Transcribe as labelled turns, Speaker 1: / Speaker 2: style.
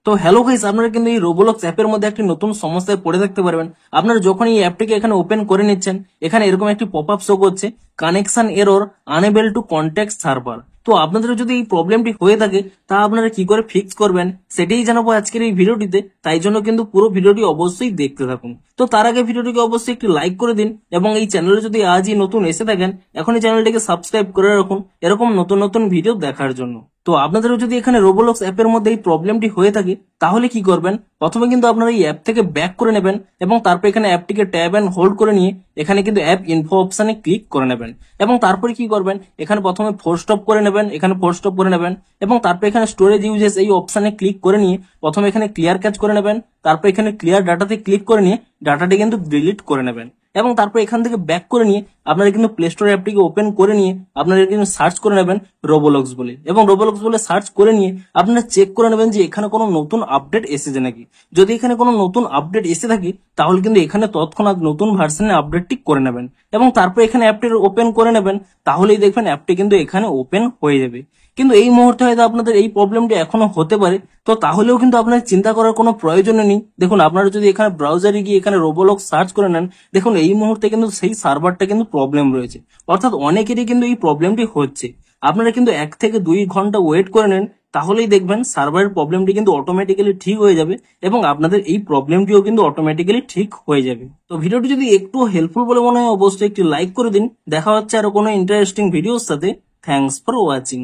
Speaker 1: তো hello guys, আপনারা কিন্তু এই রোবোলক্স অ্যাপের মধ্যে একটি নতুন সমস্যায় পড়ে থাকতে পারবেন। আপনারা যখন এই অ্যাপটিকে এখানে ওপেন করে নিচ্ছেন, এখানে এরকম একটি পপআপ শো করছে, connection error, unable to contact server. তো আপনাদের যদি এই প্রবলেমটি হয়ে থাকে, তা আপনারা কি করে ফিক্স করবেন সেটাই জানাবো আজকের এই ভিডিওটিতে। তাই জন্য কিন্তু পুরো ভিডিওটি অবশ্যই দেখতে থাকুন। তো তার আগে ভিডিওটিকে অবশ্যই একটি লাইক করে দিন, এবং এই চ্যানেলে যদি আজই নতুন এসে থাকেন, এখনই চ্যানেলটিকে সাবস্ক্রাইব করে রাখুন এরকম নতুন নতুন ভিডিও দেখার জন্য। তো আপনাদেরও যদি এখানে রোবোলক্স অ্যাপের মধ্যে এই প্রবলেমটি হয়ে থাকে, তাহলে কি করবেন? প্রথমে কিন্তু আপনারা এই অ্যাপ থেকে ব্যাক করে নেবেন, এবং তারপর এখানে অ্যাপটিকে ট্যাব এন্ড হোল্ড করে নিয়ে এখানে কিন্তু অ্যাপ ইনফো অপশনে ক্লিক করে নেবেন। এবং তারপরে কি করবেন? এখানে প্রথমে ফোর্স স্টপ করে নেবেন, এখানে ফোর্স স্টপ করে নেবেন, এবং তারপর এখানে স্টোরেজ ইউজেস এই অপশনে ক্লিক করে নিয়ে প্রথমে এখানে ক্লিয়ার ক্যাচ করে নেবেন, তারপর এখানে ক্লিয়ার ডাটাতে ক্লিক করে নিয়ে ডাটাটি কিন্তু ডিলিট করে নেবেন। এবং তারপর এখান থেকে ব্যাক করে নিয়ে আপনারা কিন্তু প্লে স্টোর অ্যাপটিকে ওপেন করে নিয়ে আপনারা কিন্তু সার্চ করে নেবেন রোবোলক্স বলে, এবং রোবোলক্স বলে সার্চ করে নিয়ে আপনারা চেক করে নেবেন যে এখানে কোনো নতুন আপডেট এসেছে নাকি। যদি এখানে কোনো নতুন আপডেট এসে থাকে, তাহলে কিন্তু এখানে তৎক্ষণাৎ নতুন ভার্সনের আপডেটটি করে নেবেন, এবং তারপর এখানে অ্যাপটি ওপেন করে নেবেন। তাহলেই দেখবেন অ্যাপটি কিন্তু এখানে ওপেন হয়ে যাবে। কিন্তু এই মুহূর্তে হয়তো আপনাদের এই প্রবলেমটি এখনো হতে পারে, তো তাহলেও কিন্তু আপনার চিন্তা করার কোনো প্রয়োজন নেই। দেখুন, আপনারা যদি এখানে ব্রাউজারে গিয়ে এখানে রোবোলক্স সার্চ করে নেন, দেখুন এই মুহূর্তে কিন্তু সেই সার্ভারটা কিন্তু প্রবলেম রয়েছে, অর্থাৎ অনেকেরই কিন্তু এই প্রবলেমটি হচ্ছে। আপনারা কিন্তু 1 থেকে 2 ঘন্টা ওয়েট করে নেন, তাহলেই দেখবেন সার্ভারের প্রবলেমটি কিন্তু অটোমেটিক্যালি ঠিক হয়ে যাবে, এবং আপনাদের এই প্রবলেমটিও কিন্তু অটোমেটিক্যালি ঠিক হয়ে যাবে। তো ভিডিওটি যদি একটু হেল্পফুল বলে মনে হয়, অবশ্যই একটি লাইক করে দিন। দেখা হচ্ছে আরো কোনো ইন্টারেস্টিং ভিডিওর সাথে। Thanks for watching.